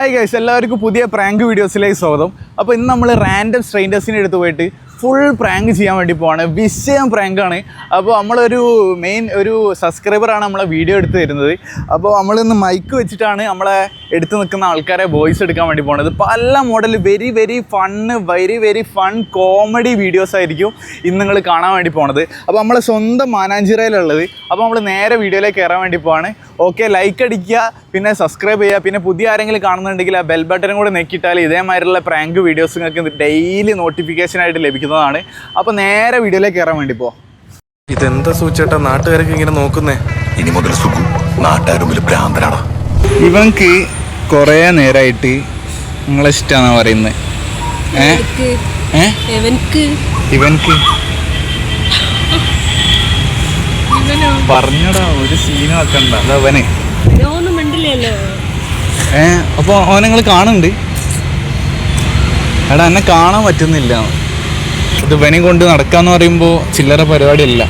Hi guys, എല്ലാവർക്കും പുതിയ prank വീഡിയോസിലേക്ക് സ്വാഗതം. അപ്പോൾ ഇന്ന് നമ്മൾ റാൻഡം സ്ട്രേഞ്ചേഴ്സിനെ എടുത്ത് പോയിട്ട് ഫുൾ പ്രാങ്ക് ചെയ്യാൻ വേണ്ടി പോവാണ്. വിഷയം പ്രാങ്കാണ്. അപ്പോൾ നമ്മളൊരു മെയിൻ ഒരു സബ്സ്ക്രൈബറാണ് നമ്മളെ വീഡിയോ എടുത്ത് തരുന്നത്. അപ്പോൾ നമ്മളിന്ന് മൈക്ക് വെച്ചിട്ടാണ് നമ്മളെ എടുത്ത് നിൽക്കുന്ന ആൾക്കാരെ വോയിസ് എടുക്കാൻ വേണ്ടി പോകുന്നത്. പല model very fun comedy videos ആയിരിക്കും ഇന്ന് നിങ്ങൾ കാണാൻ വേണ്ടി പോണത്. അപ്പോൾ നമ്മളെ സ്വന്തം മാനാഞ്ചിറയിലുള്ളത്. അപ്പോൾ നമ്മൾ നേരെ വീഡിയോയിലേക്ക് കയറാൻ വേണ്ടി പോവാണ്. ഓക്കെ, ലൈക്ക് അടിക്കുക, പിന്നെ സബ്സ്ക്രൈബ് ചെയ്യുക, പിന്നെ പുതിയ ആരെങ്കിലും കാണുന്നുണ്ടെങ്കിൽ ആ ബെൽ ബട്ടനും കൂടെ നെക്കിയിട്ടാൽ ഇതേമാതിരിയുള്ള പ്രാങ്ക് വീഡിയോസ് നിങ്ങൾക്ക് ഡെയിലി നോട്ടിഫിക്കേഷനായിട്ട് ലഭിക്കുന്നതാണ്. അപ്പോൾ നേരെ വീഡിയോയിലേക്ക് കയറാൻ വേണ്ടി പോവാം. ഇതെന്താ സൂചേട്ടാ നാട്ടുകാരൊക്കെ ഇങ്ങനെ നോക്കുന്നേ? ഇനി മുതൽ സുഖം നാട്ടുകാരും ഭ്രാന്തനാണ്. ഇവൻക്ക് കുറേ നേരമായിട്ട് നിങ്ങളെ ഇഷ്ടമാണെന്ന് പറയുന്നത്. ഇവൻക്ക് പറഞ്ഞടാ, ഒരു സീനും ആക്കണ്ട. അതവന് അപ്പൊ ഓനെ നിങ്ങൾ കാണുന്നുണ്ട്. എടാ, എന്നെ കാണാൻ പറ്റുന്നില്ല. ഇത് ഇവനെ കൊണ്ട് നടക്കാന്ന് പറയുമ്പോ ചില്ലറ പരിപാടിയല്ല.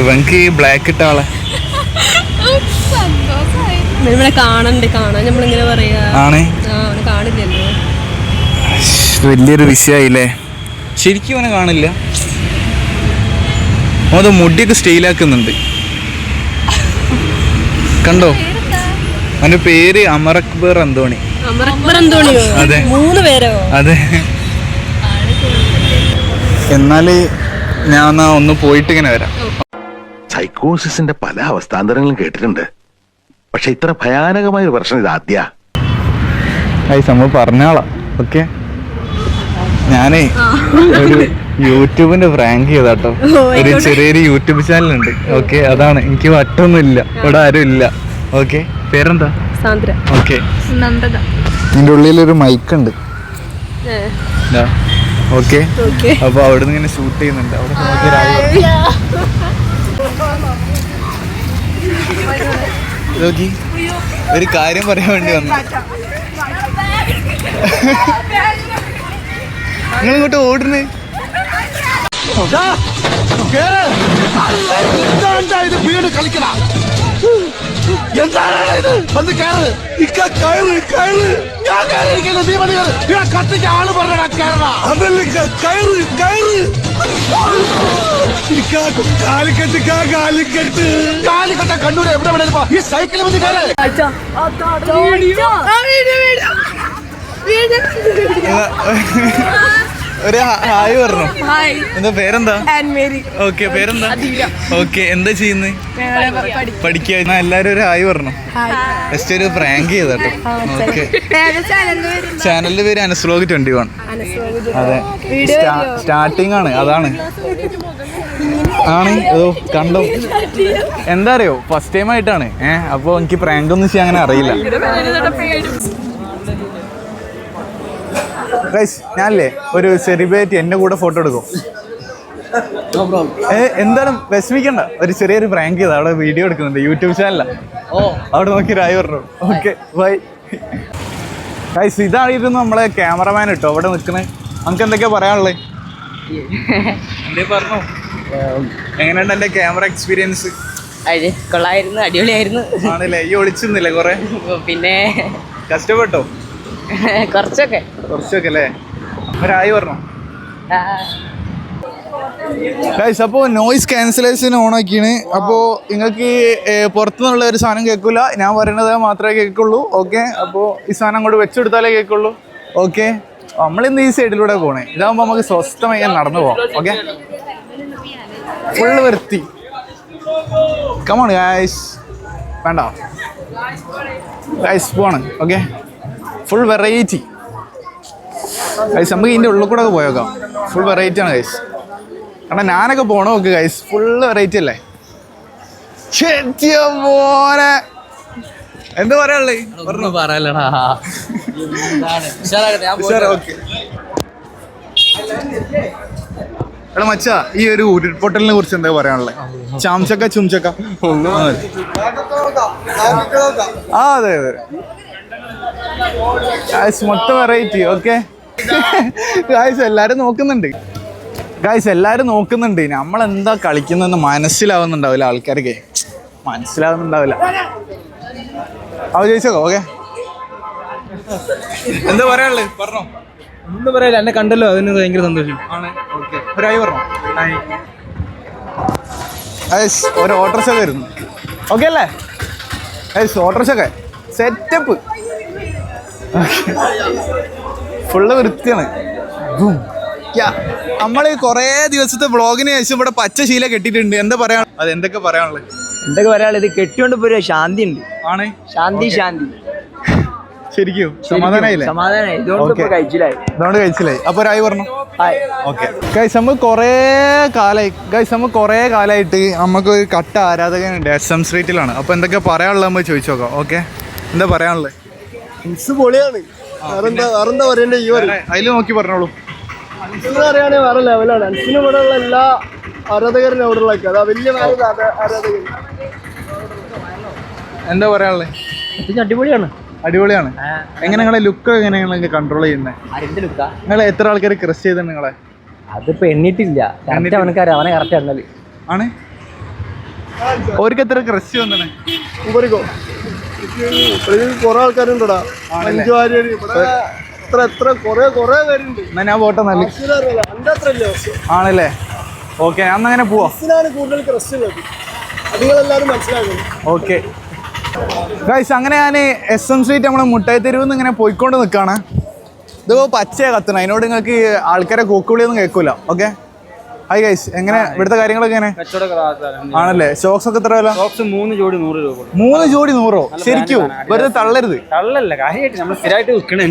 ഇവൻക്ക് ബ്ലാക്ക് ഇട്ട ആളെ വലിയൊരു വിഷയമായില്ലേ. ശരിക്കും അവനെ കാണില്ല. അത് മുടിയൊക്കെ സ്റ്റൈലാക്കുന്നുണ്ട്, കണ്ടോ? അവന്റെ പേര് അമർ അക്ബർ അന്തോണി. അതെ, 3 പേരോ? അതെ. എന്നാല് ഞാൻ ഒന്ന് പോയിട്ട് ഇങ്ങനെ വരാം. സൈക്കോസിന്റെ പല അവസ്ഥാന്തരങ്ങളും കേട്ടിട്ടുണ്ട്, പക്ഷെ ഇത്ര ഭയാനകമായ ഒരു പ്രശ്നം ഇത് ആദ്യ. സംഭവം പറഞ്ഞാളാ. ഓക്കെ, ഞാനേ ഒരു യൂട്യൂബിന്റെ പ്രാങ്ക് ചെയ്താട്ടോ. ഒരു ചെറിയൊരു യൂട്യൂബ് ചാനലുണ്ട്. ഓക്കെ, അതാണ്. എനിക്ക് വട്ടൊന്നുമില്ല, ഇവിടെ ആരും ഇല്ല. ഓക്കെ, പേരെന്താ? ഓക്കെ, ഇതിന്റെ ഉള്ളിലൊരു മൈക്ക് ഉണ്ട്. ഓക്കെ, അപ്പൊ അവിടെ നിന്ന് ഇങ്ങനെ ഷൂട്ട് ചെയ്യുന്നുണ്ട്. അവിടെ ഒരു കാര്യം പറയാൻ വേണ്ടി വന്നു. നിങ്ങൾ ഇങ്ങോട്ട് ഓടുന്നേ. കണ്ണൂർ എവിടെ ഈ സൈക്കിൾ ഒരു ഹായ് പറഞ്ഞു. എന്താ പേരെന്താ? ഓക്കെ, പേരെന്താ? ഓക്കെ, എന്താ ചെയ്യുന്നത്? പഠിക്കുക. എല്ലാരും ഒരു ഹായ് പറഞ്ഞു. ജസ്റ്റ് ഒരു പ്രാങ്ക് ചെയ്തോ. ഓക്കെ, ചാനലിന്റെ പേര് അനസ്ലോഗ് 21. അതെ, സ്റ്റാർട്ടിങ് ആണ്. അതാണ് കണ്ടോ? എന്താ അറിയോ, ഫസ്റ്റ് ടൈം ആയിട്ടാണ്. അപ്പൊ എനിക്ക് പ്രാങ്ക് ഒന്നും ചെയ്യാൻ അങ്ങനെ അറിയില്ല. ഞാനല്ലേ ഒരു സെലിബ്രിറ്റി എന്റെ കൂടെ ഫോട്ടോ എടുക്കും. എന്താണ്, വിഷമിക്കണ്ട. ഒരു ചെറിയൊരു പ്രാങ്ക് ചെയ്താ. അവിടെ വീഡിയോ എടുക്കുന്നുണ്ട്, യൂട്യൂബ് ചാനലാ. അവിടെ നോക്കി രായി പറഞ്ഞു. Okay, bye guys. ഇതായിരുന്നു നമ്മളെ ക്യാമറമാൻ കേട്ടോ അവിടെ നിൽക്കുന്നത്. നമുക്ക് എന്തൊക്കെയാ പറയാനുള്ളത്? എന്തേ പറഞ്ഞു? എങ്ങനെയുണ്ട് എന്റെ ക്യാമറ എക്സ്പീരിയൻസ്? കൊള്ളായിരുന്നു, അടിപൊളിയായിരുന്നു. ആണല്ലേ? ഈ ഒളിച്ചിരുന്നില്ലേ കുറെ? പിന്നെ കഷ്ടപ്പെട്ടോ? കുറച്ചൊക്കെ അല്ലേ? ഒരായി പറഞ്ഞു. അപ്പോൾ നോയിസ് ക്യാൻസലേഷൻ ഓൺ ആക്കിയാണ്. അപ്പോൾ നിങ്ങൾക്ക് പുറത്തുനിന്നുള്ള ഒരു സാധനം കേൾക്കില്ല, ഞാൻ പറയുന്നത് മാത്രമേ കേൾക്കുള്ളൂ. ഓക്കെ, അപ്പോൾ ഈ സാധനം അങ്ങോട്ട് വെച്ചെടുത്താലേ കേൾക്കുള്ളൂ. ഓക്കെ, നമ്മളിന്ന് ഈ സൈഡിലൂടെ പോണേ. ഇതാകുമ്പോൾ നമുക്ക് സ്വസ്ഥമായി നടന്നു പോവാം. ഓക്കെ, ഫുള്ള് വൃത്തി. കമോൺ ഗൈസ്, വേണ്ട ഗൈസ്, പോവാണ്. Okay, full variety guys. നമുക്ക് ഇതിൻ്റെ ഉള്ളിൽ കൂടെ ഒക്കെ പോയേക്കാം. ഫുൾ വെറൈറ്റി ആണ് ഗൈസ്. കാരണം ഞാനൊക്കെ പോണോ നോക്ക് ഗൈസ്, ഫുള്ള് വെറൈറ്റി അല്ലേ? മോനെ എന്താ പറയാനുള്ളത്? എടാ മച്ചാ, ഈ ഒരു ഉരുൾപൊട്ടലിനെ കുറിച്ച് എന്താ പറയാനുള്ളത്? ചാംചക്ക ചുംചക്ക. അതെ മൊത്തം വെറൈറ്റി. ഓക്കെ ഗായ്സ്, എല്ലാരും നോക്കുന്നുണ്ട്. നമ്മളെന്താ കളിക്കുന്നതെന്ന് മനസ്സിലാവുന്നുണ്ടാവില്ല. ആൾക്കാർക്ക് മനസ്സിലാവുന്നുണ്ടാവില്ല. അവ ചോദിച്ചോ. ഓക്കെ, എന്താ പറയാനുള്ളത് പറഞ്ഞോ. ഒന്നും പറയല്ല, എന്നെ കണ്ടല്ലോ, അതിന് ഭയങ്കര സന്തോഷം. ആണ്. ഓക്കെ, ഒരായി പറഞ്ഞോ. ഒരു ഓട്ടോറിക്ഷ വരുന്നു. ഓക്കെ അല്ലേ? ഓട്ടോറിക്ഷ ഒക്കെ സെറ്റപ്പ് ഫുള്ള് വൃത്തിയാണ്. നമ്മൾ കുറേ ദിവസത്തെ വ്ളോഗിന് ശേഷം ഇവിടെ പച്ച ശീല കെട്ടിയിട്ടുണ്ട്. എന്താ പറയാ, അത് എന്തൊക്കെ പറയാനുള്ളത്? എന്തൊക്കെ പറയാനുള്ളത്, ഇത് കെട്ടിയോണ്ട് പോയി ശാന്തി ഉണ്ട്. ആണ് ശാന്തി ശരിക്കും സമാധാനായില്ലേ? സമാധാനായി. ഇതുകൊണ്ട് കഴിച്ചില്ലായി. അപ്പൊ ഒരായി പറഞ്ഞു. ഓക്കെ ഗൈസ്, നമുക്ക് കുറേ കാലമായിട്ട് നമുക്ക് ഒരു കട്ട ആരാധകനുണ്ട് SM സ്ട്രീറ്റിലാണ്. അപ്പൊ എന്തൊക്കെ പറയാനുള്ളത് നമുക്ക് ചോദിച്ചു നോക്കാം. ഓക്കെ, എന്താ പറയാനുള്ളത്? പൊളിയാണ്. വേറെന്താ പറയണ്ടേ, ഈ അതിൽ നോക്കി പറഞ്ഞോളൂ. അറിയാണെ വേറെ ലെവലാണ്. അൻസിന് ഇവിടെ ഉള്ള എല്ലാ ആരാധകരും അവിടെ ഉള്ള അതാ വലിയ ആരാധകർ. എന്താ പറയാനുള്ളത്? അടിപൊളിയാണ്. എങ്ങനെ നിങ്ങളെ ലുക്ക് എങ്ങനെ നിങ്ങൾ കൺട്രോൾ ചെയ്യുന്നത്? നിങ്ങൾ എത്ര ആൾക്കാർ ക്രഷ് ചെയ്തിട്ടുണ്ട് നിങ്ങളെ? അതിപ്പോ എണ്ണിട്ടില്ല. അവനെ കറക്റ്റ് എണ്ണല് ആണ്. അവർക്ക് എത്ര ക്രഷ് വന്നാണ്? കുറെ ആൾക്കാരുണ്ടോടാ. അഞ്ചു ആര് എത്ര കൊറേ പേരുണ്ട്. എന്നാ ഞാൻ പോട്ടെ. നല്ല ആണല്ലേ? ഓക്കെ, അന്നങ്ങനെ പോവാ. കൂടുതൽ ക്രഷ് ഉള്ളത് നിങ്ങളെല്ലാരും മനസ്സിലാക്കുന്നു. ഓക്കെ ഗൈസ്, അങ്ങനെ ഞാൻ SM സ്ട്രീറ്റ് നമ്മളെ മുട്ടായി തെരുവിൽ ഇങ്ങനെ പോയിക്കൊണ്ട് നിൽക്കുകയാണ്. ഇത് പച്ചയാണ് കത്തണം, അതിനോട് നിങ്ങൾക്ക് ആൾക്കാരെ കൂക്കുവിളിയൊന്നും കേൾക്കൂല. ഓക്കെ, ഹായ് ഗൈസ്, എങ്ങനെ ഇവിടുത്തെ കാര്യങ്ങളൊക്കെ എങ്ങനെ ആണല്ലേ? ഷോക്സ് ഒക്കെ എത്ര വില? 3 ജോഡി 100 രൂപ. 3 ജോഡി 100? ശരിക്കും വെറുതെ തള്ളരുത്. തള്ളല്ല, കാര്യമായിട്ട് നമ്മൾ സ്ഥിരമായിട്ട് വിൽക്കണേ.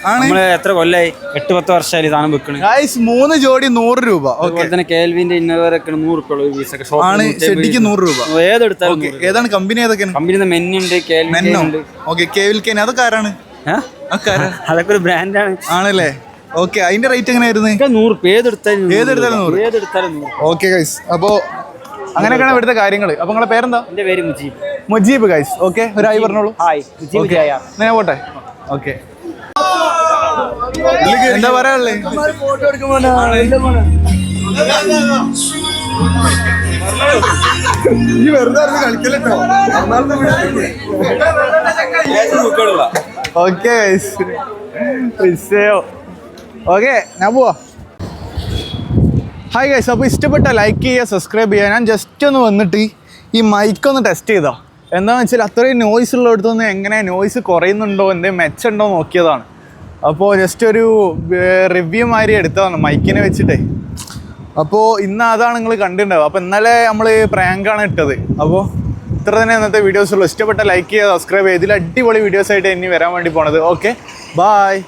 നമ്മള് എത്ര കൊല്ലായി, 8-10 വർഷമായി സാധനം വിൽക്കണേ. ഗൈസ്, 3 ജോഡി 100 രൂപ. അതുപോലെ തന്നെ കേൽവിന്റെ ഇന്നവരൊക്കെ 100 രൂപ ആണ്. ഷെഡിക്ക് 100 രൂപ. ഏതെടുത്താലും. ഏതാണ് കമ്പനി? ഏതൊക്കെയാണ് കമ്പനി? മെന്നുണ്ട്, കേൽവിനുണ്ട്. ഓക്കെ, കേവിൽക്കേൻ അതൊക്കെ ആരാണ്? അതൊക്കെ ഒരു ബ്രാൻഡാണ്. ആണല്ലേ? ഓക്കെ, അതിന്റെ റേറ്റ് എങ്ങനെയായിരുന്നു? 100 ഏതെടുത്താലും 100. ഓക്കെ ഗൈസ്, അപ്പോ അങ്ങനെയൊക്കെയാണ് ഇവിടുത്തെ കാര്യങ്ങൾ. അപ്പൊ നിങ്ങളെ പേരെന്താ? എന്റെ പേര് മുജീബ് ഗൈസ്. ഓക്കെ, ഒരായി പറഞ്ഞോളൂ. ഹായ് മുജീബ്. ഞാൻ പോട്ടെ. ഓക്കെ, എന്താ പറയാനുള്ളത്? ഫോട്ടോ എടുക്കുമ്പോ ഈ വെറുതെ കളിക്കല്ലോ. ഓക്കെ ഗൈസ്, ഓക്കെ ഞാൻ പോവാ. ഹായ് ഗൈസ്, അപ്പോൾ ഇഷ്ടപ്പെട്ട ലൈക്ക് ചെയ്യുക, സബ്സ്ക്രൈബ് ചെയ്യുക. ഞാൻ ജസ്റ്റ് ഒന്ന് വന്നിട്ട് ഈ മൈക്കൊന്ന് ടെസ്റ്റ് ചെയ്താ. എന്താണെന്ന് വെച്ചാൽ അത്രയും നോയ്സ് ഉള്ളിടത്തുനിന്ന് എങ്ങനെ നോയ്സ് കുറയുന്നുണ്ടോ, എന്തെങ്കിലും മെച്ചമുണ്ടോ നോക്കിയതാണ്. അപ്പോൾ ജസ്റ്റ് ഒരു റിവ്യൂ മാതിരി എടുത്തതാണ് മൈക്കിനെ വെച്ചിട്ടേ. അപ്പോൾ ഇന്ന് അതാണ് നിങ്ങൾ കണ്ടിട്ടുണ്ടാവുക. അപ്പോൾ ഇന്നലെ നമ്മൾ പ്രാങ്കാണ് ഇട്ടത്. അപ്പോൾ ഇത്ര തന്നെ ഇന്നത്തെ വീഡിയോസുള്ളൂ. ഇഷ്ടപ്പെട്ട ലൈക്ക് ചെയ്യുക, സബ്സ്ക്രൈബ് ചെയ്യുക. ഇതിൽ അടിപൊളി വീഡിയോസായിട്ട് ഇനി വരാൻ വേണ്ടി പോണത്. Okay, bye.